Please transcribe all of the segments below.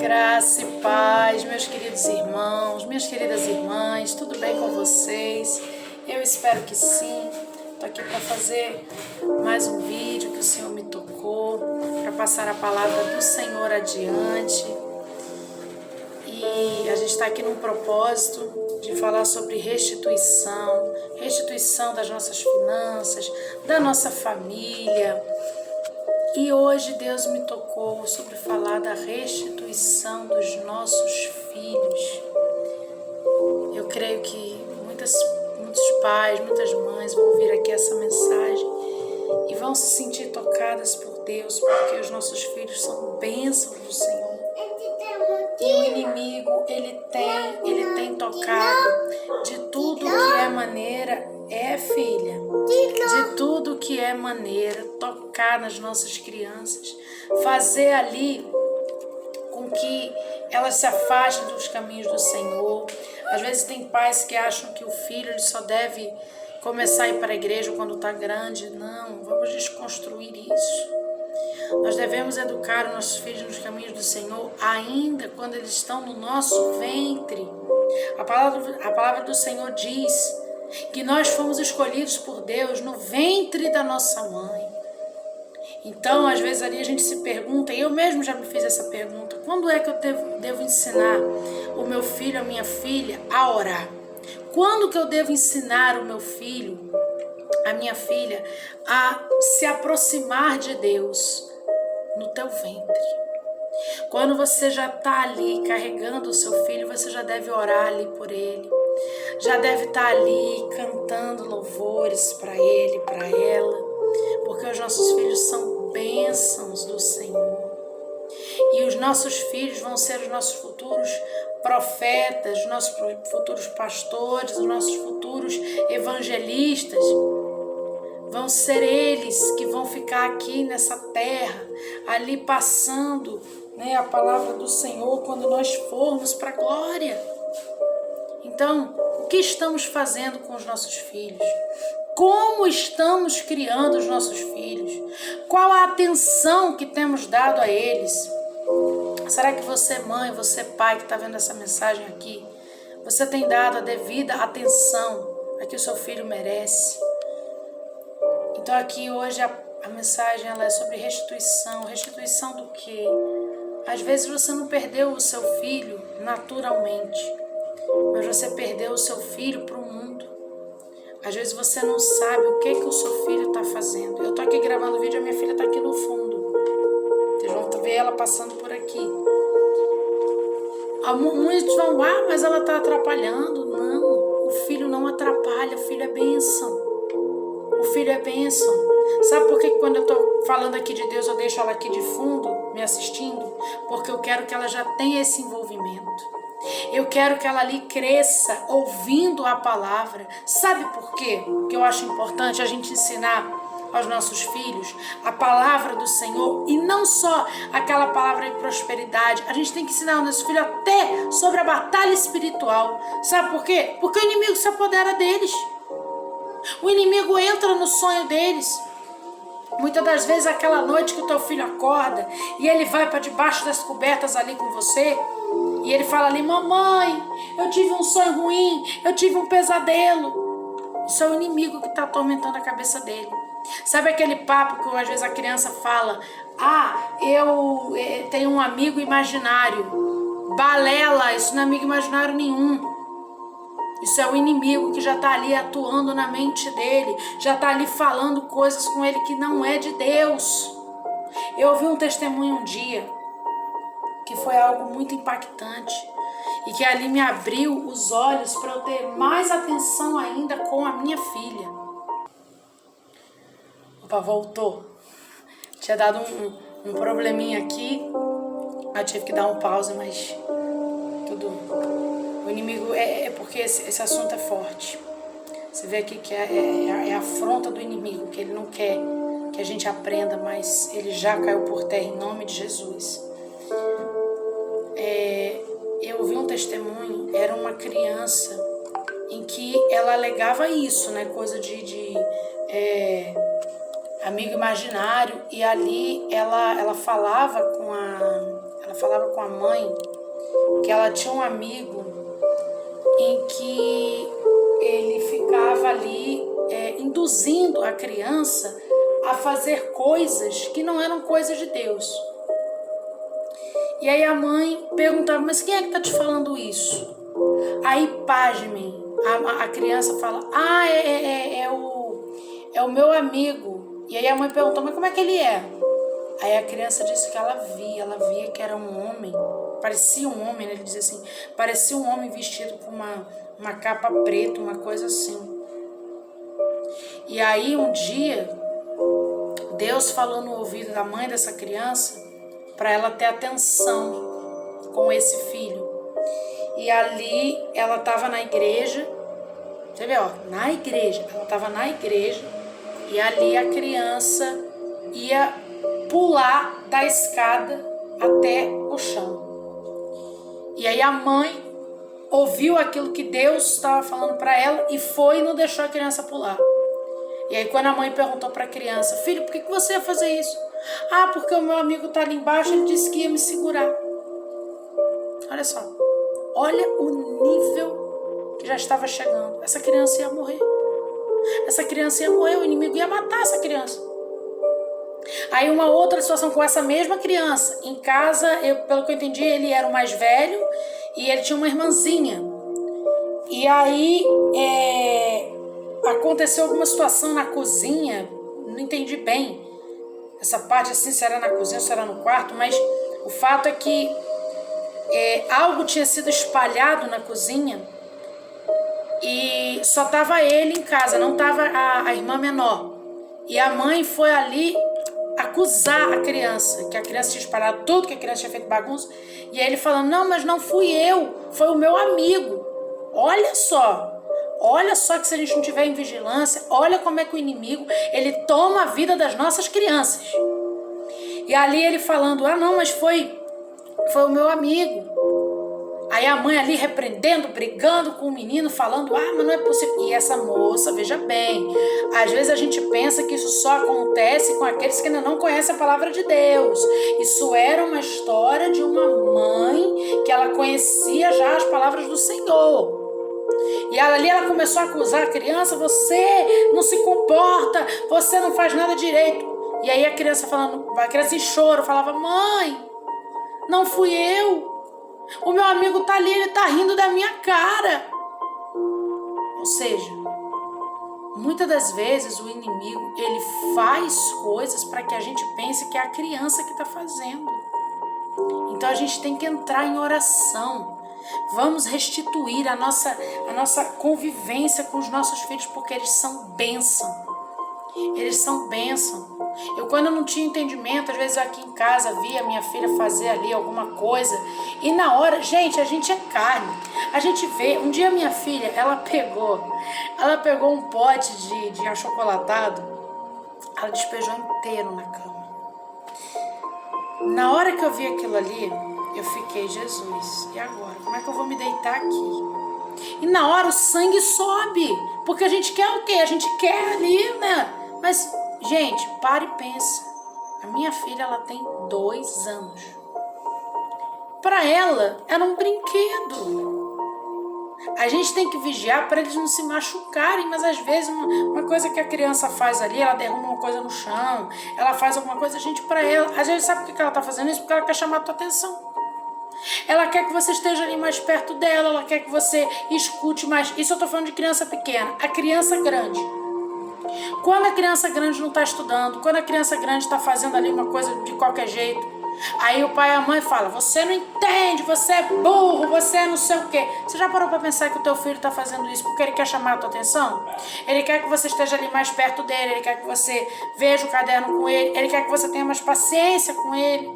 Graça e paz, meus queridos irmãos, minhas queridas irmãs, tudo bem com vocês? Eu espero que sim. Estou aqui para fazer mais um vídeo que o Senhor me tocou, para passar a palavra do Senhor adiante. E a gente está aqui num propósito de falar sobre restituição das nossas finanças, da nossa família. E hoje Deus me tocou sobre falar da restituição dos nossos filhos. Eu creio que muitos pais, muitas mães vão ouvir aqui essa mensagem e vão se sentir tocadas por Deus, porque os nossos filhos são bênçãos do Senhor. E o inimigo, ele tem tocado de tudo que é maneira, filha, de tudo que é maneira, tocar nas nossas crianças, fazer ali com que elas se afastem dos caminhos do Senhor. Às vezes tem pais que acham que o filho ele só deve começar a ir para a igreja quando está grande. Não, vamos desconstruir isso. Nós devemos educar os nossos filhos nos caminhos do Senhor ainda quando eles estão no nosso ventre. A palavra do Senhor diz que nós fomos escolhidos por Deus no ventre da nossa mãe. Então, às vezes ali a gente se pergunta, e eu mesmo já me fiz essa pergunta, quando é que eu devo ensinar o meu filho, a minha filha, a orar? Quando que eu devo ensinar o meu filho, a minha filha, a se aproximar de Deus? No teu ventre. Quando você já está ali carregando o seu filho, você já deve orar ali por ele. Já deve estar ali cantando louvores para ele, para ela, porque os nossos filhos são bênçãos do Senhor. E os nossos filhos vão ser os nossos futuros profetas, os nossos futuros pastores, os nossos futuros evangelistas. Vão ser eles que vão ficar aqui nessa terra, ali passando, a palavra do Senhor quando nós formos para a glória. Então, o que estamos fazendo com os nossos filhos? Como estamos criando os nossos filhos? Qual a atenção que temos dado a eles? Será que você, mãe, você, pai, que está vendo essa mensagem aqui, você tem dado a devida atenção a que o seu filho merece? Então aqui hoje a mensagem ela é sobre restituição. Restituição do quê? Às vezes você não perdeu o seu filho naturalmente, mas você perdeu o seu filho para o mundo. Às vezes você não sabe o que o seu filho está fazendo. Eu estou aqui gravando o vídeo, a minha filha está aqui no fundo. Vocês vão ver ela passando por aqui. Muitos vão, mas ela está atrapalhando. Não, o filho não atrapalha, o filho é bênção. O filho é bênção. Sabe por que quando eu estou falando aqui de Deus, eu deixo ela aqui de fundo, me assistindo? Porque eu quero que ela já tenha esse envolvimento. Eu quero que ela ali cresça ouvindo a palavra. Sabe por quê? Que eu acho importante a gente ensinar aos nossos filhos a palavra do Senhor e não só aquela palavra de prosperidade. A gente tem que ensinar aos nossos filhos até sobre a batalha espiritual. Sabe por quê? Porque o inimigo se apodera deles. O inimigo entra no sonho deles. Muitas das vezes aquela noite que o teu filho acorda e ele vai para debaixo das cobertas ali com você e ele fala ali, mamãe, eu tive um sonho ruim, eu tive um pesadelo. Isso é o inimigo que está atormentando a cabeça dele. Sabe aquele papo que às vezes a criança fala, eu tenho um amigo imaginário. Balela, isso não é amigo imaginário nenhum. Isso é o inimigo que já está ali atuando na mente dele, já está ali falando coisas com ele que não é de Deus. Eu ouvi um testemunho um dia, que foi algo muito impactante, e que ali me abriu os olhos para eu ter mais atenção ainda com a minha filha. Opa, voltou. Tinha dado um probleminha aqui, eu tive que dar um pause, mas tudo... O inimigo é porque esse assunto é forte. Você vê aqui que é a afronta do inimigo, que ele não quer que a gente aprenda, mas ele já caiu por terra em nome de Jesus. Eu ouvi um testemunho, era uma criança em que ela alegava isso, coisa de amigo imaginário, e ali ela falava com a ela falava com a mãe que ela tinha um amigo em que ele ficava ali induzindo a criança a fazer coisas que não eram coisas de Deus. E aí a mãe perguntava, mas quem é que está te falando isso? Aí, pasmem, a criança fala, é o meu amigo. E aí a mãe perguntou, mas como é que ele é? Aí a criança disse que ela via que era um homem, parecia um homem, né? Ele dizia assim, parecia um homem vestido com uma capa preta, uma coisa assim. E aí um dia, Deus falou no ouvido da mãe dessa criança, para ela ter atenção com esse filho. E ali ela estava na igreja, você vê, ó, na igreja, ela estava na igreja, e ali a criança ia pular da escada até o chão. E aí a mãe ouviu aquilo que Deus estava falando para ela e foi e não deixou a criança pular. E aí quando a mãe perguntou para a criança, filho, por que você ia fazer isso? Ah, porque o meu amigo está ali embaixo, ele disse que ia me segurar. Olha só, olha o nível que já estava chegando. Essa criança ia morrer. Essa criança ia morrer, o inimigo ia matar essa criança. Aí uma outra situação com essa mesma criança. Em casa, pelo que eu entendi, ele era o mais velho e ele tinha uma irmãzinha. E aí aconteceu alguma situação na cozinha, não entendi bem essa parte assim, se era na cozinha ou se era no quarto, mas o fato é que algo tinha sido espalhado na cozinha e só estava ele em casa, não estava a irmã menor. E a mãe foi ali acusar a criança, que a criança tinha espalhado tudo, que a criança tinha feito bagunça. E aí ele falando, não, mas não fui eu, foi o meu amigo. Olha só que se a gente não tiver em vigilância, olha como é que o inimigo, ele toma a vida das nossas crianças. E ali ele falando, não, mas foi o meu amigo. Aí a mãe ali repreendendo, brigando com o menino, falando, mas não é possível. E essa moça, veja bem, às vezes a gente pensa que isso só acontece com aqueles que ainda não conhecem a palavra de Deus. Isso era uma história de uma mãe que ela conhecia já as palavras do Senhor. E ali ela começou a acusar a criança, você não se comporta, você não faz nada direito. E aí a criança em choro, falava, mãe, não fui eu. O meu amigo tá ali, ele tá rindo da minha cara. Ou seja, muitas das vezes o inimigo, ele faz coisas para que a gente pense que é a criança que tá fazendo. Então a gente tem que entrar em oração. Vamos restituir a nossa convivência com os nossos filhos, porque eles são bênção. Eles são bênção. Quando eu não tinha entendimento, às vezes aqui em casa via minha filha fazer ali alguma coisa e na hora, gente, a gente é carne. A gente vê, um dia minha filha, ela pegou um pote de achocolatado, ela despejou inteiro na cama. Na hora que eu vi aquilo ali, eu fiquei, Jesus, e agora? Como é que eu vou me deitar aqui? E na hora o sangue sobe, porque a gente quer o quê? A gente quer ali, né? Mas, gente, para e pensa. A minha filha, ela tem 2 anos. Para ela, era um brinquedo. A gente tem que vigiar para eles não se machucarem, mas às vezes uma coisa que a criança faz ali, ela derruba uma coisa no chão, ela faz alguma coisa, gente, para ela, às vezes sabe por que ela está fazendo isso? Porque ela quer chamar a tua atenção. Ela quer que você esteja ali mais perto dela, ela quer que você escute mais. Isso eu tô falando de criança pequena. A criança grande. Quando a criança grande não está estudando, quando a criança grande está fazendo ali uma coisa de qualquer jeito, aí o pai e a mãe falam, você não entende, você é burro, você é não sei o quê. Você já parou para pensar que o teu filho está fazendo isso porque ele quer chamar a tua atenção? Ele quer que você esteja ali mais perto dele, ele quer que você veja o caderno com ele quer que você tenha mais paciência com ele.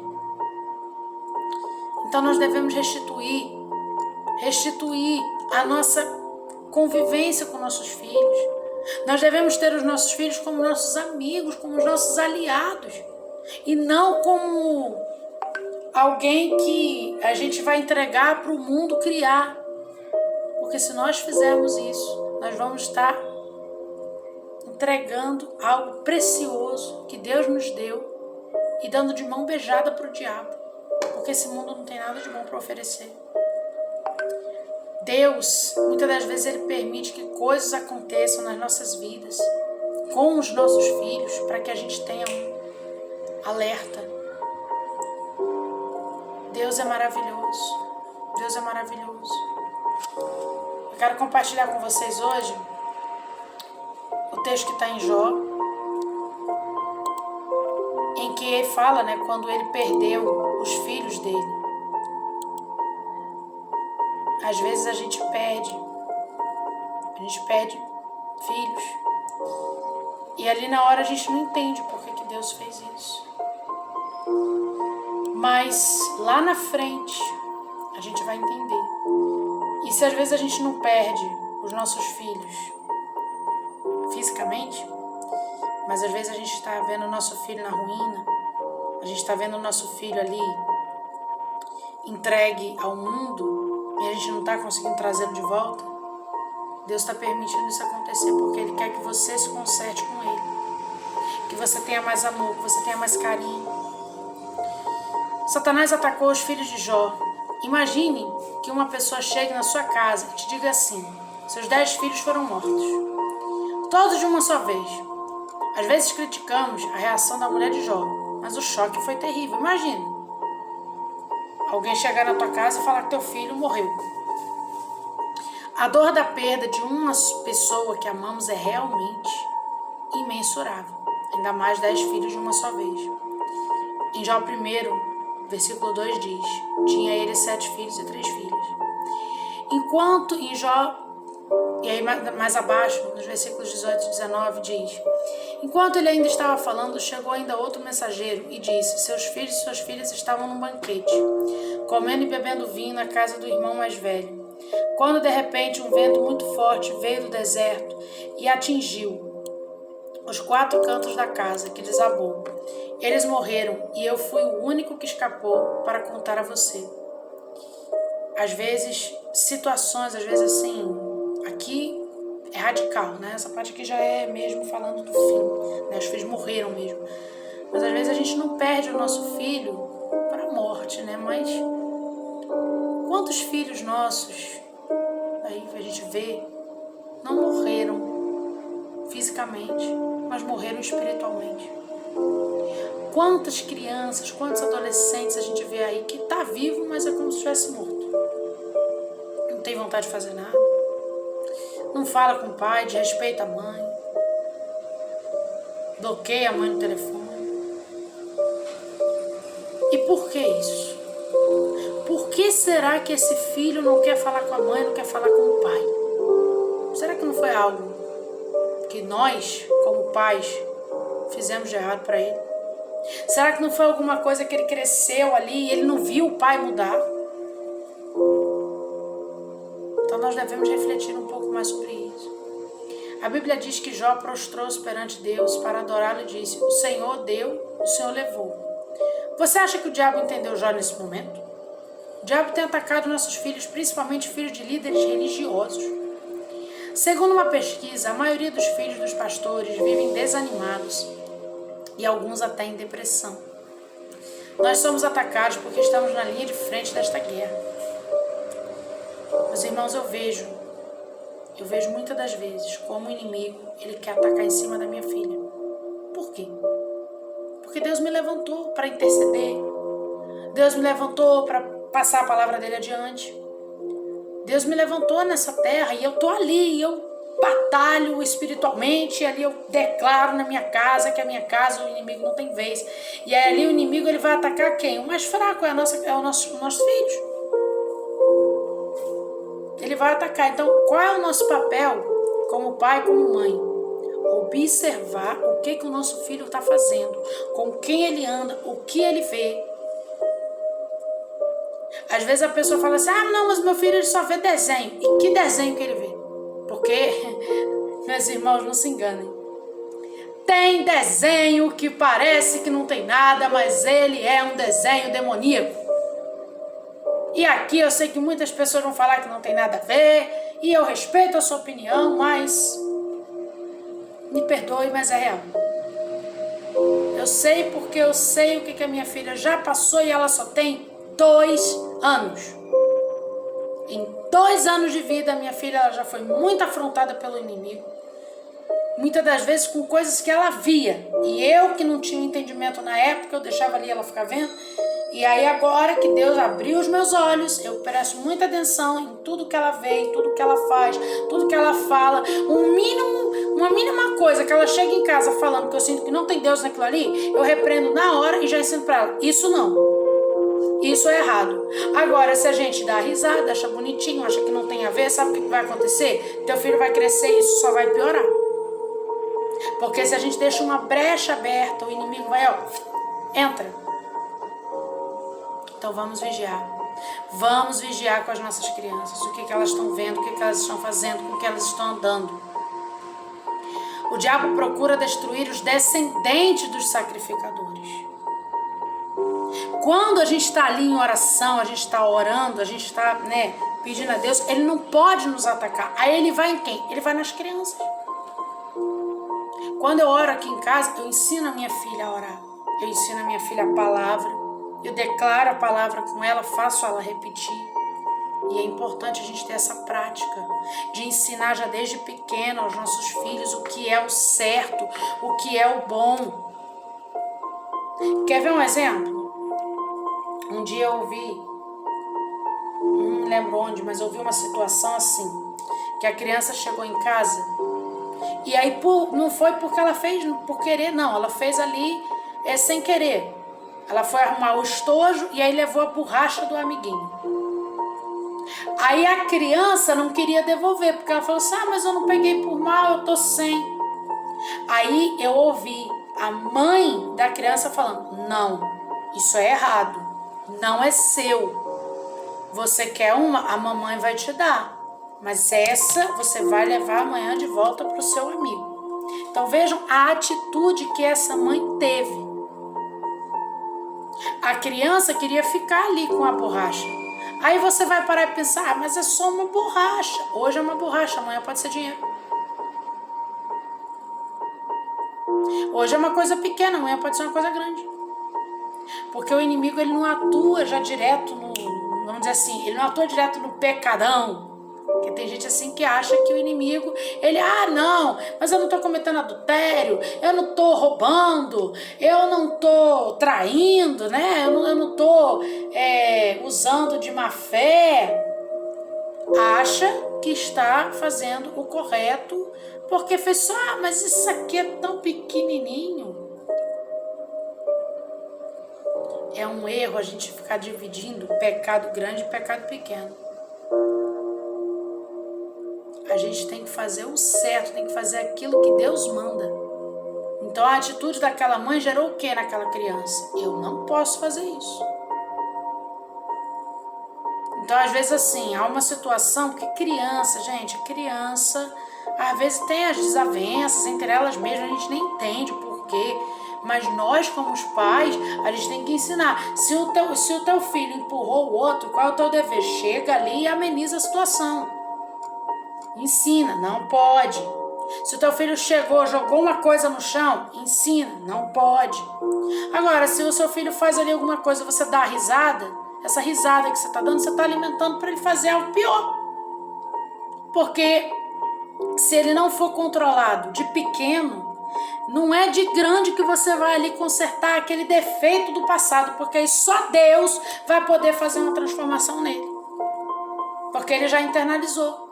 Então nós devemos restituir a nossa convivência com nossos filhos. Nós devemos ter os nossos filhos como nossos amigos, como os nossos aliados. E não como alguém que a gente vai entregar para o mundo criar. Porque se nós fizermos isso, nós vamos estar entregando algo precioso que Deus nos deu e dando de mão beijada para o diabo. porque esse mundo não tem nada de bom para oferecer. Deus, muitas das vezes, Ele permite que coisas aconteçam nas nossas vidas, com os nossos filhos, para que a gente tenha um alerta. Deus é maravilhoso. Deus é maravilhoso. Eu quero compartilhar com vocês hoje o texto que está em Jó, em que ele fala, quando ele perdeu os filhos dele. Às vezes a gente perde filhos. E ali na hora a gente não entende por que Deus fez isso. Mas lá na frente a gente vai entender. E se às vezes a gente não perde os nossos filhos fisicamente, mas às vezes a gente está vendo o nosso filho na ruína, a gente está vendo o nosso filho ali entregue ao mundo e a gente não está conseguindo trazê-lo de volta, Deus está permitindo isso acontecer porque Ele quer que você se conserte com Ele, que você tenha mais amor, que você tenha mais carinho. Satanás atacou os filhos de Jó. Imagine que uma pessoa chegue na sua casa e te diga assim: seus 10 filhos foram mortos, todos de uma só vez. Às vezes criticamos a reação da mulher de Jó, mas o choque foi terrível. Imagine alguém chegar na tua casa e falar que teu filho morreu. A dor da perda de uma pessoa que amamos é realmente imensurável, ainda mais 10 filhos de uma só vez. Em Jó 1, versículo 2 diz: tinha ele 7 filhos e 3 filhas. Enquanto em Jó, e aí mais abaixo, nos versículos 18 e 19, diz: enquanto ele ainda estava falando, chegou ainda outro mensageiro e disse: seus filhos e suas filhas estavam num banquete, comendo e bebendo vinho na casa do irmão mais velho, quando de repente um vento muito forte veio do deserto e atingiu os 4 cantos da casa, que desabou. Eles morreram e eu fui o único que escapou para contar a você. Às vezes, situações, às vezes assim, aqui é radical, Essa parte aqui já é mesmo falando do fim, Os filhos morreram mesmo. Mas às vezes a gente não perde o nosso filho para a morte, Mas quantos filhos nossos, aí a gente vê, não morreram fisicamente, mas morreram espiritualmente? Quantas crianças, quantos adolescentes a gente vê aí que tá vivo, mas é como se estivesse morto. Não tem vontade de fazer nada. Não fala com o pai, desrespeita a mãe. Bloqueia a mãe no telefone. E por que isso? Por que será que esse filho não quer falar com a mãe, não quer falar com o pai? Será que não foi algo que nós, como pais, fizemos de errado para ele? Será que não foi alguma coisa que ele cresceu ali e ele não viu o pai mudar? Então nós devemos refletir um pouco mais sobre isso. A Bíblia diz que Jó prostrou-se perante Deus para adorá-lo e disse: o Senhor deu, o Senhor levou. Você acha que o diabo entendeu Jó nesse momento? O diabo tem atacado nossos filhos, principalmente filhos de líderes religiosos. Segundo uma pesquisa, a maioria dos filhos dos pastores vivem desanimados e alguns até em depressão. Nós somos atacados porque estamos na linha de frente desta guerra. Meus irmãos, eu vejo muitas das vezes como o inimigo, ele quer atacar em cima da minha filha. Por quê? Porque Deus me levantou para interceder. Deus me levantou para passar a palavra dele adiante. Deus me levantou nessa terra e eu tô ali, eu batalho espiritualmente, e ali eu declaro na minha casa que a minha casa, o inimigo não tem vez. E aí ali o inimigo, ele vai atacar quem? O mais fraco, é o nosso filhos. Ele vai atacar. Então, qual é o nosso papel como pai, como mãe? Observar o que o nosso filho está fazendo, com quem ele anda, o que ele vê. Às vezes a pessoa fala assim: não, mas meu filho ele só vê desenho. E que desenho que ele vê? Porque, meus irmãos, não se enganem. Tem desenho que parece que não tem nada, mas ele é um desenho demoníaco. E aqui eu sei que muitas pessoas vão falar que não tem nada a ver, e eu respeito a sua opinião, mas me perdoe, mas é real. Eu sei porque eu sei o que a minha filha já passou e ela só tem 2 anos. Em 2 anos de vida, minha filha ela já foi muito afrontada pelo inimigo. Muitas das vezes com coisas que ela via. E eu, que não tinha entendimento na época, eu deixava ali ela ficar vendo. E aí agora que Deus abriu os meus olhos, eu presto muita atenção em tudo que ela vê, em tudo que ela faz, tudo que ela fala. Uma mínima coisa que ela chega em casa falando que eu sinto que não tem Deus naquilo ali, eu repreendo na hora e já ensino pra ela. Isso não. Isso é errado. Agora, se a gente dá risada, acha bonitinho, acha que não tem a ver, sabe o que vai acontecer? Teu filho vai crescer e isso só vai piorar. Porque se a gente deixa uma brecha aberta, o inimigo vai, entra. Então vamos vigiar. Vamos vigiar com as nossas crianças. O que elas estão vendo, o que elas estão fazendo, com o que elas estão andando. O diabo procura destruir os descendentes dos sacrificadores. Quando a gente está ali em oração, a gente está orando, a gente está, pedindo a Deus, ele não pode nos atacar. Aí ele vai em quem? Ele vai nas crianças. Quando eu oro aqui em casa, eu ensino a minha filha a orar. Eu ensino a minha filha a palavra. Eu declaro a palavra com ela, faço ela repetir. E é importante a gente ter essa prática de ensinar já desde pequeno aos nossos filhos o que é o certo, o que é o bom. Quer ver um exemplo? Um dia eu ouvi, não me lembro onde, mas eu ouvi uma situação assim, que a criança chegou em casa e aí não foi porque ela fez por querer, não, ela fez ali sem querer. Ela foi arrumar o estojo e aí levou a borracha do amiguinho. Aí a criança não queria devolver, porque ela falou assim, mas eu não peguei por mal, eu tô sem. Aí eu ouvi a mãe da criança falando, não, isso é errado, não é seu. Você quer uma? A mamãe vai te dar. Mas essa você vai levar amanhã de volta para o seu amigo. Então vejam a atitude que essa mãe teve. A criança queria ficar ali com a borracha. Aí você vai parar e pensar, mas é só uma borracha. Hoje é uma borracha, amanhã pode ser dinheiro. Hoje é uma coisa pequena, amanhã pode ser uma coisa grande. Porque o inimigo ele não atua já direto no, vamos dizer assim, ele não atua direto no pecadão. Porque tem gente assim que acha que o inimigo, ele, não, mas eu não estou cometendo adultério, eu não estou roubando, eu não estou traindo, né? Eu não estou usando de má fé. Acha que está fazendo o correto, porque fez só, mas isso aqui é tão pequenininho. É um erro a gente ficar dividindo pecado grande e pecado pequeno. A gente tem que fazer o certo, tem que fazer aquilo que Deus manda. Então a atitude daquela mãe gerou o que naquela criança? Eu não posso fazer isso. Então às vezes assim, há uma situação que criança, às vezes tem as desavenças entre elas mesmas, a gente nem entende o porquê. Mas nós, como os pais, a gente tem que ensinar. Se o teu filho empurrou o outro, qual é o teu dever? Chega ali e ameniza a situação. Ensina, não pode. Se o teu filho chegou, jogou uma coisa no chão, ensina, não pode. Agora, se o seu filho faz ali alguma coisa, você dá risada, essa risada que você está dando, você está alimentando para ele fazer algo pior. Porque se ele não for controlado de pequeno, não é de grande que você vai ali consertar aquele defeito do passado, porque aí só Deus vai poder fazer uma transformação nele. Porque ele já internalizou.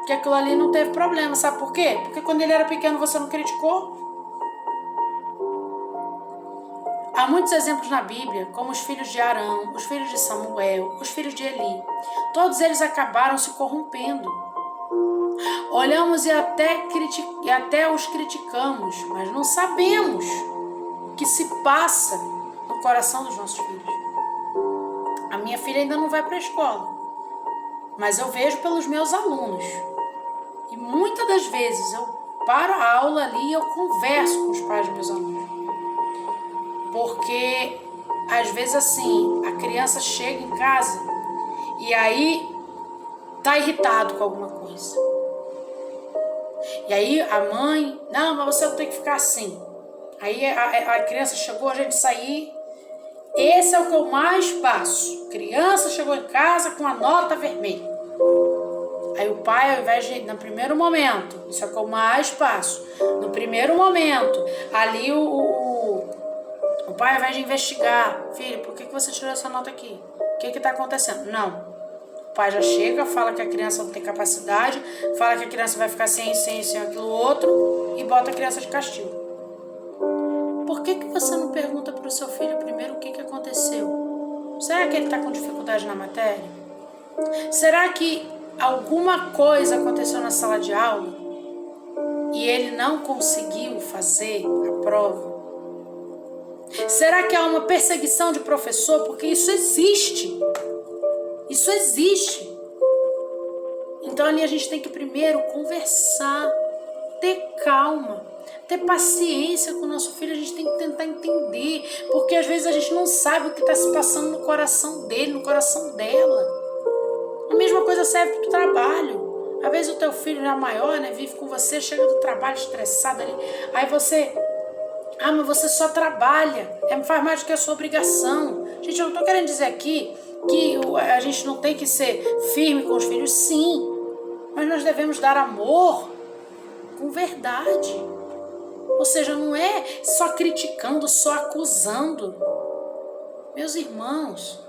Que aquilo ali não teve problema, sabe por quê? Porque quando ele era pequeno você não criticou. Há muitos exemplos na Bíblia, como os filhos de Arão, os filhos de Samuel, os filhos de Eli. Todos eles acabaram se corrompendo. Olhamos e até os criticamos, mas não sabemos o que se passa no coração dos nossos filhos. A minha filha ainda não vai para a escola, mas eu vejo pelos meus alunos. E muitas das vezes eu paro a aula ali e eu converso com os pais dos meus alunos. Porque, às vezes assim, a criança chega em casa e aí tá irritado com alguma coisa. E aí a mãe, não, mas você não tem que ficar assim. Aí a criança chegou, a gente sair Esse é o que eu mais passo. Criança chegou em casa com a nota vermelha. Aí o pai, ao invés de, no primeiro momento, isso é o que eu mais passo. No primeiro momento, ali o pai, ao invés de investigar, filho, por que você tirou essa nota aqui? O que está acontecendo? Não. O pai já chega, fala que a criança não tem capacidade, fala que a criança vai ficar sem aquilo outro e bota a criança de castigo. Por que você não pergunta para o seu filho primeiro o que aconteceu? Será que ele está com dificuldade na matéria? Será que alguma coisa aconteceu na sala de aula e ele não conseguiu fazer a prova? Será que há uma perseguição de professor? Porque isso existe. Isso existe. Então ali a gente tem que primeiro conversar, ter calma, ter paciência com o nosso filho. A gente tem que tentar entender, porque às vezes a gente não sabe o que está se passando no coração dele, no coração dela. A mesma coisa serve para o trabalho. Às vezes o teu filho já maior, né, vive com você, chega do trabalho estressado ali, aí você... mas você só trabalha, faz mais do que a sua obrigação. Gente, eu não estou querendo dizer aqui que a gente não tem que ser firme com os filhos, sim. Mas nós devemos dar amor com verdade. Ou seja, não é só criticando, só acusando. Meus irmãos,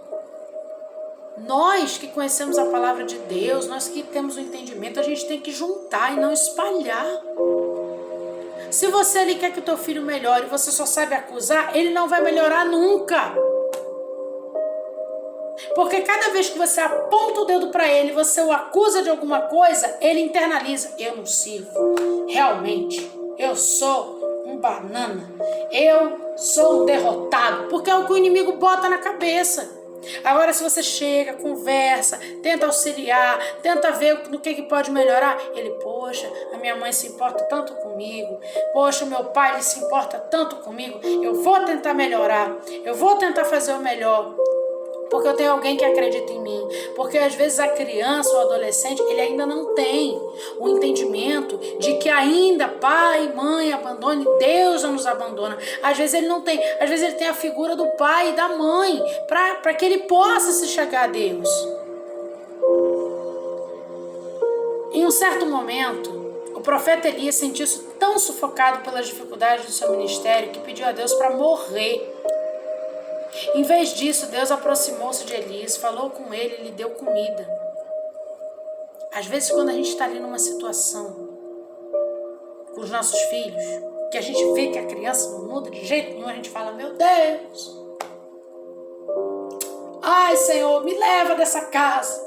nós que conhecemos a palavra de Deus, nós que temos o entendimento, a gente tem que juntar e não espalhar. Se você ali quer que o teu filho melhore e você só sabe acusar, ele não vai melhorar nunca. Porque cada vez que você aponta o dedo para ele, você o acusa de alguma coisa, ele internaliza. Eu não sirvo. Realmente, eu sou um banana. Eu sou um derrotado. Porque é o que o inimigo bota na cabeça. Agora, se você chega, conversa, tenta auxiliar, tenta ver no que pode melhorar, ele, poxa, a minha mãe se importa tanto comigo, poxa, o meu pai ele se importa tanto comigo, eu vou tentar melhorar, eu vou tentar fazer o melhor, porque eu tenho alguém que acredita em mim. Porque às vezes a criança ou o adolescente, ele ainda não tem o entendimento de que ainda pai e mãe abandonam, Deus não nos abandona. Às vezes ele não tem, às vezes ele tem a figura do pai e da mãe, para que ele possa se chegar a Deus. Em um certo momento, o profeta Elias sentiu-se tão sufocado pelas dificuldades do seu ministério que pediu a Deus para morrer. Em vez disso, Deus aproximou-se de Elias, falou com ele e lhe deu comida. Às vezes, quando a gente está ali numa situação com os nossos filhos, que a gente vê que a criança não muda de jeito nenhum, a gente fala, meu Deus, ai Senhor, me leva dessa casa,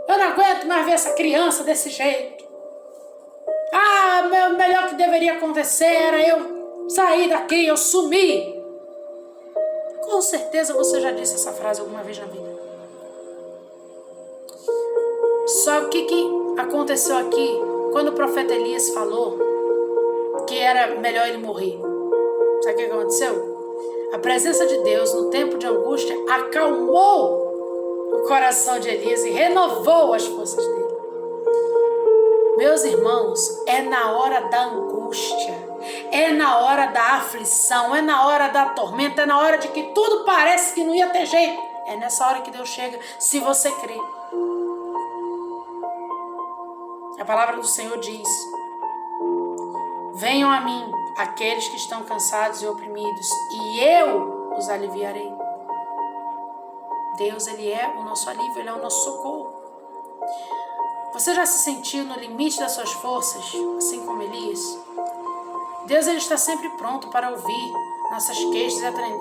eu não aguento mais ver essa criança desse jeito. O melhor que deveria acontecer era eu sair daqui, eu sumir. Com certeza você já disse essa frase alguma vez na vida. Só que o que aconteceu aqui, quando o profeta Elias falou que era melhor ele morrer? Sabe o que aconteceu? A presença de Deus no tempo de angústia acalmou o coração de Elias e renovou as forças dele. Meus irmãos, é na hora da angústia, é na hora da aflição, é na hora da tormenta, é na hora de que tudo parece que não ia ter jeito. É nessa hora que Deus chega, se você crê. A palavra do Senhor diz: venham a mim aqueles que estão cansados e oprimidos, e eu os aliviarei. Deus, Ele é o nosso alívio, Ele é o nosso socorro. Você já se sentiu no limite das suas forças, assim como Elias? Deus, Ele está sempre pronto para ouvir nossas queixas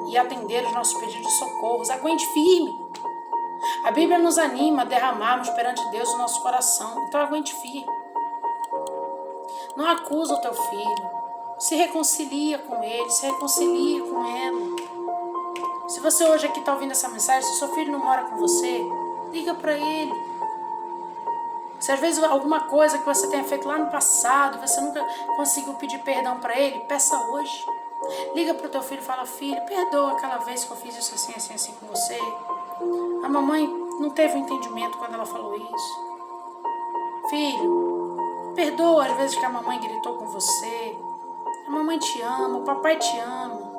e atender os nossos pedidos de socorros. Aguente firme. A Bíblia nos anima a derramarmos perante Deus o nosso coração. Então aguente firme. Não acusa o teu filho. Se reconcilia com ele, se reconcilia com ela. Se você hoje aqui está ouvindo essa mensagem, se seu filho não mora com você, liga para ele. Se às vezes alguma coisa que você tenha feito lá no passado, você nunca conseguiu pedir perdão para ele, peça hoje. Liga para o teu filho e fala: filho, perdoa aquela vez que eu fiz isso assim, assim, assim com você. A mamãe não teve um entendimento quando ela falou isso. Filho, perdoa as vezes que a mamãe gritou com você. A mamãe te ama, o papai te ama.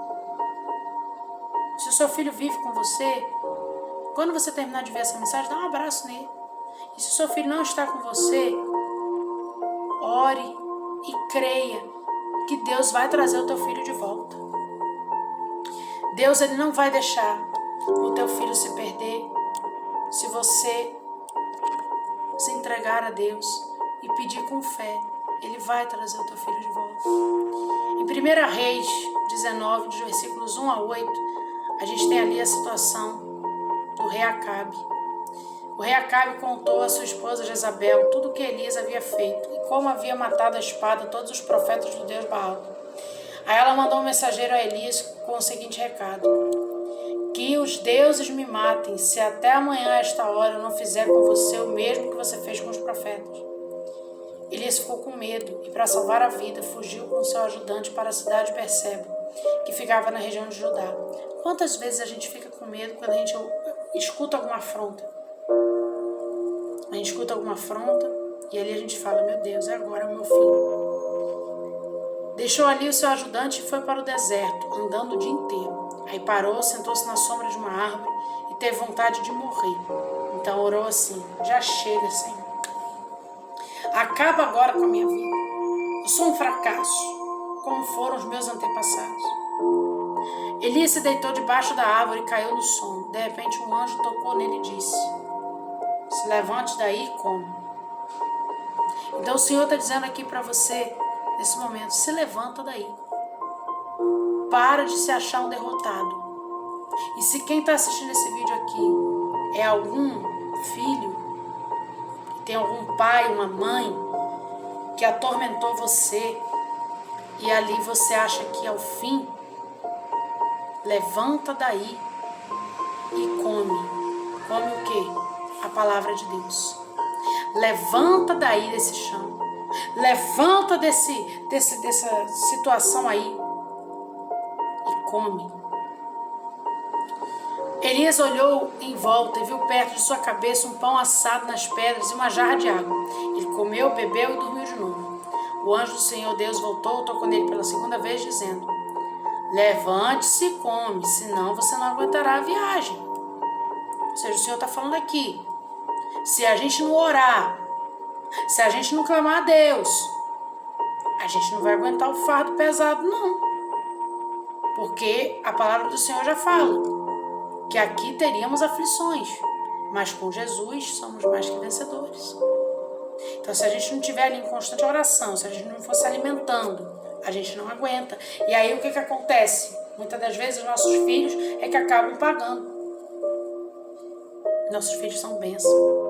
Se o seu filho vive com você, quando você terminar de ver essa mensagem, dá um abraço nele. E se o seu filho não está com você, ore e creia que Deus vai trazer o teu filho de volta. Deus, ele não vai deixar o teu filho se perder se você se entregar a Deus e pedir com fé. Ele vai trazer o teu filho de volta. Em 1 Reis 19, dos versículos 1 a 8, a gente tem ali a situação do rei Acabe. O rei Acabe contou à sua esposa Jezabel tudo o que Elias havia feito e como havia matado a espada todos os profetas do Deus Baal. Aí ela mandou um mensageiro a Elias com o seguinte recado: que os deuses me matem se até amanhã a esta hora eu não fizer com você o mesmo que você fez com os profetas. Elias ficou com medo e, para salvar a vida, fugiu com seu ajudante para a cidade de Berseba, que ficava na região de Judá. Quantas vezes a gente fica com medo quando a gente escuta alguma afronta? A gente escuta alguma afronta e ali a gente fala: meu Deus, é agora o meu fim. Deixou ali o seu ajudante e foi para o deserto, andando o dia inteiro. Aí parou, sentou-se na sombra de uma árvore e teve vontade de morrer. Então orou assim: já chega, Senhor. Acaba agora com a minha vida. Eu sou um fracasso, como foram os meus antepassados. Elias se deitou debaixo da árvore e caiu no sono. De repente um anjo tocou nele e disse: se levante daí e come. Então o Senhor está dizendo aqui para você, nesse momento: se levanta daí. Para de se achar um derrotado. E se quem está assistindo esse vídeo aqui é algum filho, tem algum pai, uma mãe que atormentou você e ali você acha que é o fim, levanta daí e come. Come o quê? A palavra de Deus. Levanta daí desse chão. Levanta dessa situação aí e come. Elias olhou em volta e viu perto de sua cabeça um pão assado nas pedras e uma jarra de água. Ele comeu, bebeu e dormiu de novo. O anjo do Senhor Deus voltou, tocou nele pela segunda vez, dizendo: levante-se e come, senão você não aguentará a viagem. Ou seja, o Senhor está falando aqui: se a gente não orar, se a gente não clamar a Deus, a gente não vai aguentar o fardo pesado, não. Porque a palavra do Senhor já fala que aqui teríamos aflições, mas com Jesus somos mais que vencedores. Então, se a gente não estiver ali em constante oração, se a gente não for se alimentando, a gente não aguenta. E aí o que acontece? Muitas das vezes os nossos filhos é que acabam pagando. Nossos filhos são bênçãos.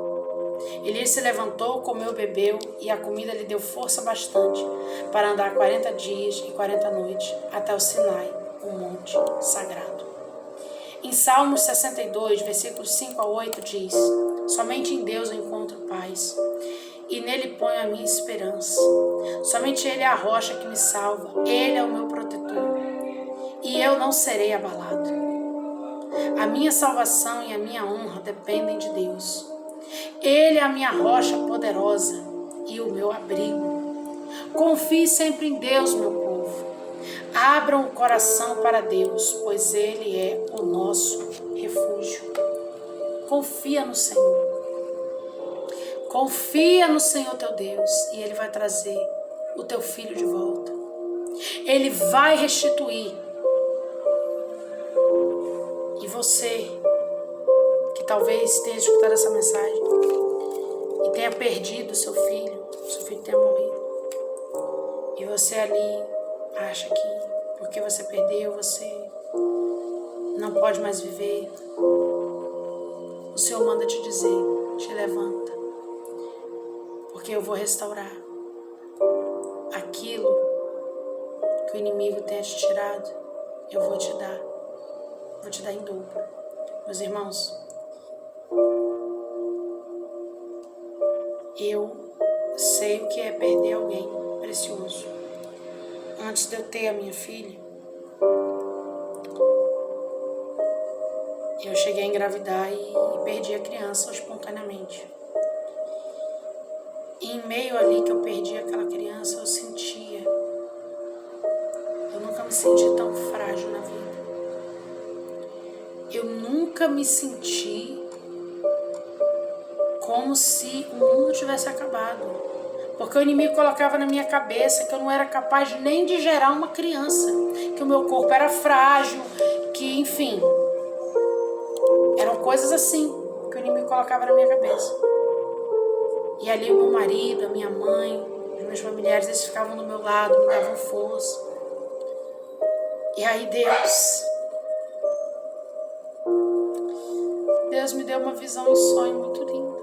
Elias se levantou, comeu, bebeu, e a comida lhe deu força bastante para andar 40 dias e 40 noites até o Sinai, um monte sagrado. Em Salmos 62, versículos 5 a 8 diz: somente em Deus eu encontro paz, e nele ponho a minha esperança. Somente Ele é a rocha que me salva, Ele é o meu protetor, e eu não serei abalado. A minha salvação e a minha honra dependem de Deus. Ele é a minha rocha poderosa e o meu abrigo. Confie sempre em Deus, meu povo. Abram o coração para Deus, pois Ele é o nosso refúgio. Confia no Senhor. Confia no Senhor teu Deus e Ele vai trazer o teu filho de volta. Ele vai restituir. E você, que talvez tenha escutado essa mensagem e tenha perdido seu filho tenha morrido, e você ali acha que porque você perdeu, você não pode mais viver, o Senhor manda te dizer: te levanta, porque eu vou restaurar aquilo que o inimigo tenha te tirado. Eu vou te dar em dobro. Meus irmãos, eu sei o que é perder alguém precioso. Antes de eu ter a minha filha, eu cheguei a engravidar e perdi a criança espontaneamente. E em meio ali que eu perdi aquela criança, eu nunca me senti tão frágil na vida. eu nunca me senti como se o mundo tivesse acabado. Porque o inimigo colocava na minha cabeça que eu não era capaz nem de gerar uma criança, que o meu corpo era frágil, que enfim, eram coisas assim que o inimigo colocava na minha cabeça. E ali o meu marido, a minha mãe, os meus familiares, eles ficavam do meu lado, me davam força. E aí Deus me deu uma visão, um sonho muito linda.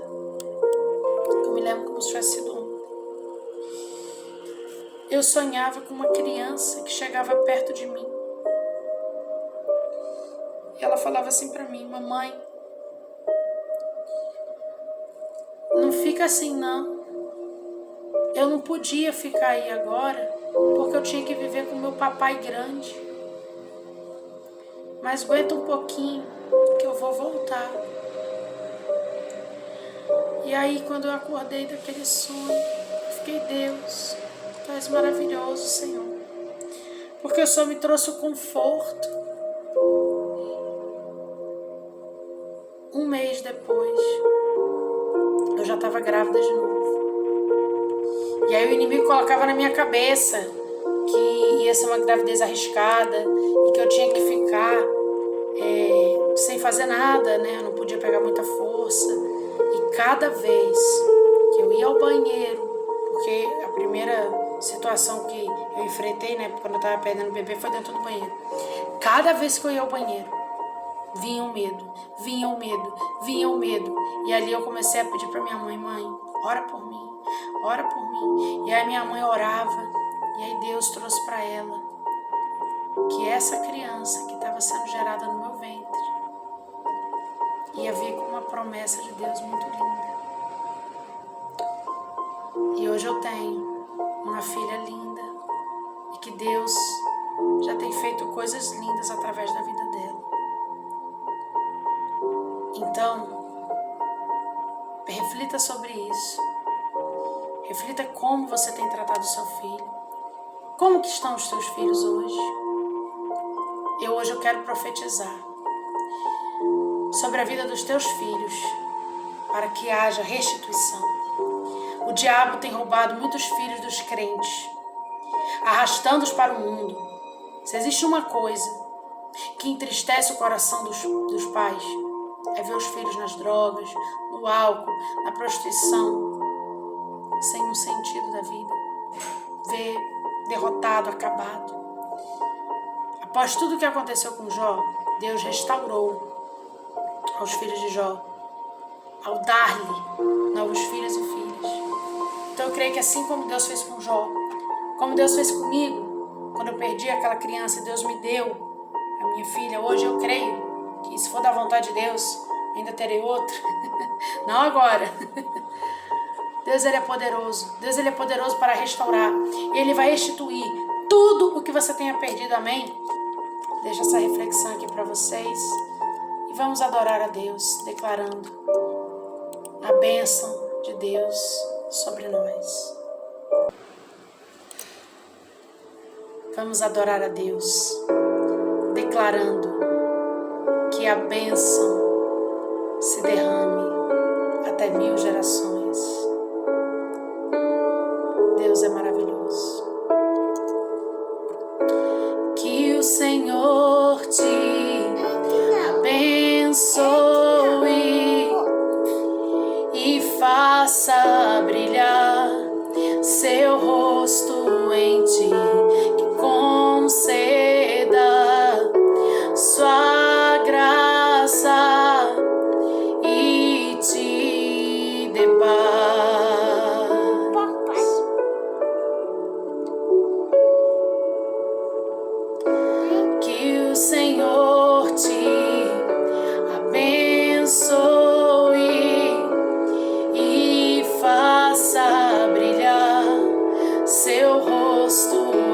Eu me lembro como se tivesse sido ontem. Eu sonhava com uma criança que chegava perto de mim. E ela falava assim pra mim: mamãe, não fica assim não. Eu não podia ficar aí agora, porque eu tinha que viver com meu papai grande. Mas aguenta um pouquinho, que eu vou voltar. E aí, quando eu acordei daquele sonho, eu fiquei: Deus, Tu és maravilhoso, Senhor. Porque o Senhor me trouxe o conforto. Um mês depois, eu já estava grávida de novo. E aí o inimigo colocava na minha cabeça que ia ser uma gravidez arriscada e que eu tinha que ficar sem fazer nada, né? Eu não podia pegar muita força. E cada vez que eu ia ao banheiro, porque a primeira situação que eu enfrentei, né, quando eu estava perdendo o bebê, foi dentro do banheiro. Cada vez que eu ia ao banheiro, vinha o medo, vinha o medo, vinha o medo. E ali eu comecei a pedir para minha mãe: mãe, ora por mim, ora por mim. E aí minha mãe orava, e aí Deus trouxe para ela que essa criança que estava sendo gerada no meu ventre ia vir com uma promessa de Deus muito linda. E hoje eu tenho uma filha linda e que Deus já tem feito coisas lindas através da vida dela. Então, reflita sobre isso. Reflita como você tem tratado o seu filho. Como que estão os teus filhos hoje? Hoje eu quero profetizar sobre a vida dos teus filhos, para que haja restituição. O diabo tem roubado muitos filhos dos crentes, arrastando-os para o mundo. Se existe uma coisa que entristece o coração dos pais, é ver os filhos nas drogas, no álcool, na prostituição, sem um sentido da vida. Ver derrotado, acabado. Após tudo o que aconteceu com Jó, Deus restaurou aos filhos de Jó, ao dar-lhe novos filhos e filhas. Então eu creio que assim como Deus fez com Jó, como Deus fez comigo, quando eu perdi aquela criança, Deus me deu a minha filha. Hoje eu creio que, se for da vontade de Deus, ainda terei outra. Não agora. Deus, Ele é poderoso. Deus, Ele é poderoso para restaurar. Ele vai restituir tudo o que você tenha perdido. Amém? Deixo essa reflexão aqui para vocês. E vamos adorar a Deus, declarando a bênção de Deus sobre nós. Vamos adorar a Deus, declarando que a bênção se derrame até 1000 gerações. Deus é maravilhoso. Que o Senhor te abençoe e faça brilhar seu rosto em ti, que conceda sua graça e te dê paz. Que o Senhor te abençoe e faça brilhar seu rosto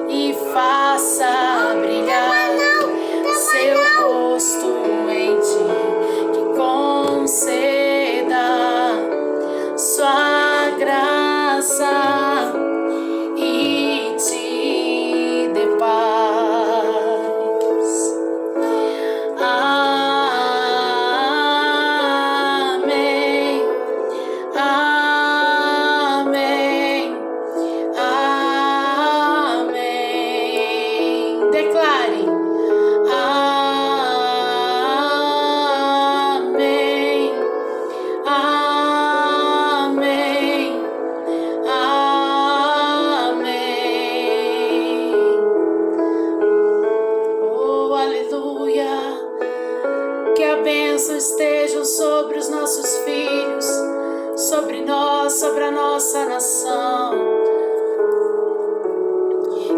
e faça brilhar seu rosto em ti, que conceda sua graça e te dê paz. Amém, amém, amém. Declare. Amém, amém, amém. Oh, aleluia. Que a bênção esteja sobre os nossos filhos, sobre nós, sobre a nossa nação.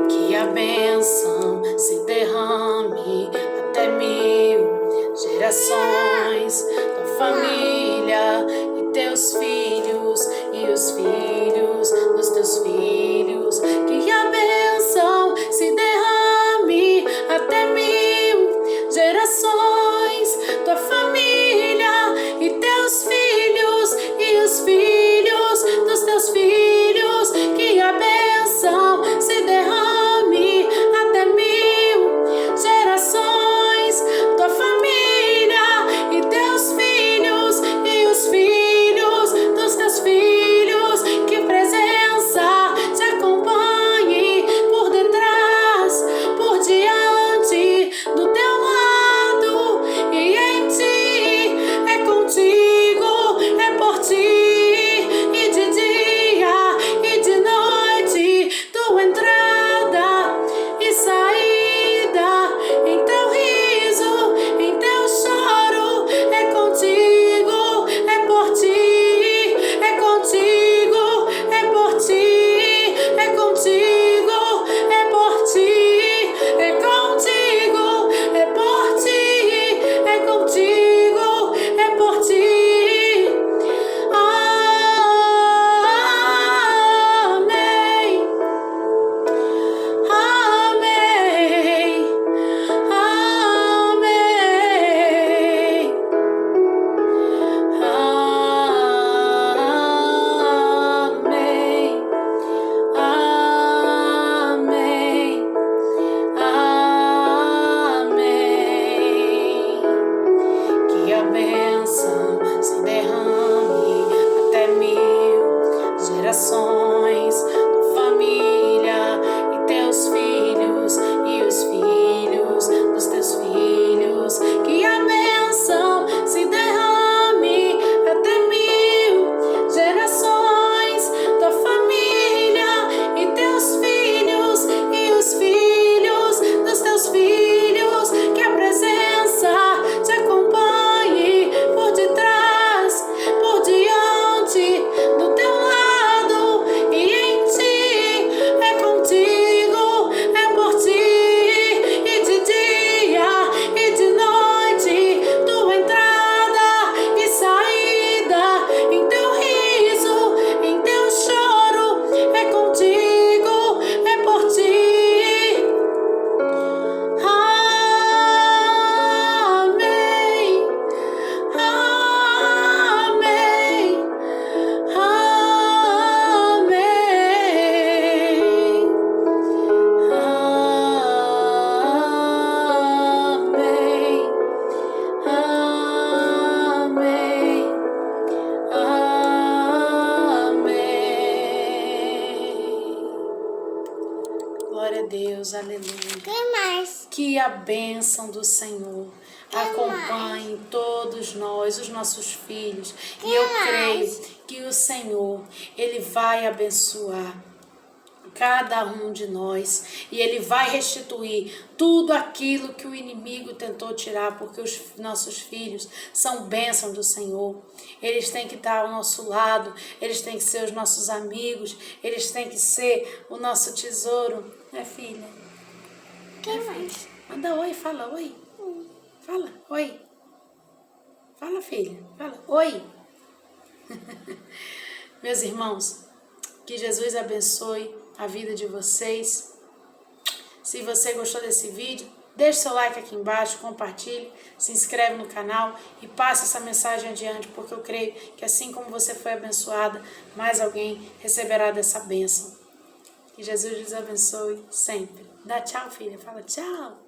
Que a bênção se derrame até 1000 gerações, tua família e teus filhos e os filhos dos teus filhos. Que a bênção se derrame até 1000 gerações, tua família e teus filhos e os filhos dos teus filhos. Que a bênção se derrame até 1000 gerações, tua família e teus filhos e os filhos dos teus filhos. Que presença te acompanhe por detrás, por diante, do teu lado e em ti. É contigo, é por ti, e de dia e de noite, tua entrada e saída, em teu riso, em teu choro. É contigo, é por ti, é contigo, é por ti, é contigo, é por ti, é contigo, é por ti, é contigo, é por ti. Amém, amém, amém, amém, amém, amém. Que a bênção se derrame até 1000 gerações, tua família e teus filhos e os filhos dos teus filhos. Que a bênção se derrame até 1000 gerações, tua família e teus filhos e os filhos dos teus filhos. Que a presença te acompanhe por detrás, por diante, do teu lado e em ti. É contigo, é por ti, e de dia e de noite, tua entrada e saída, em teu riso, em teu choro. É contigo, é por ti. Amém, amém, amém, amém, amém. Glória a Deus, aleluia. Tem mais. Que a bênção do Senhor acompanhe todos nós, os nossos filhos. E eu creio que o Senhor, Ele vai abençoar cada um de nós e Ele vai restituir tudo aquilo que o inimigo tentou tirar, porque os nossos filhos são bênção do Senhor. Eles têm que estar ao nosso lado, eles têm que ser os nossos amigos, eles têm que ser o nosso tesouro, né, filha? Tem mais. Manda oi, fala oi. Fala oi. Fala, filha, fala oi. Meus irmãos, que Jesus abençoe a vida de vocês. Se você gostou desse vídeo, deixe seu like aqui embaixo, compartilhe, se inscreve no canal e passe essa mensagem adiante, porque eu creio que assim como você foi abençoada, mais alguém receberá dessa bênção. Que Jesus lhes abençoe sempre. Dá tchau, filha. Fala tchau.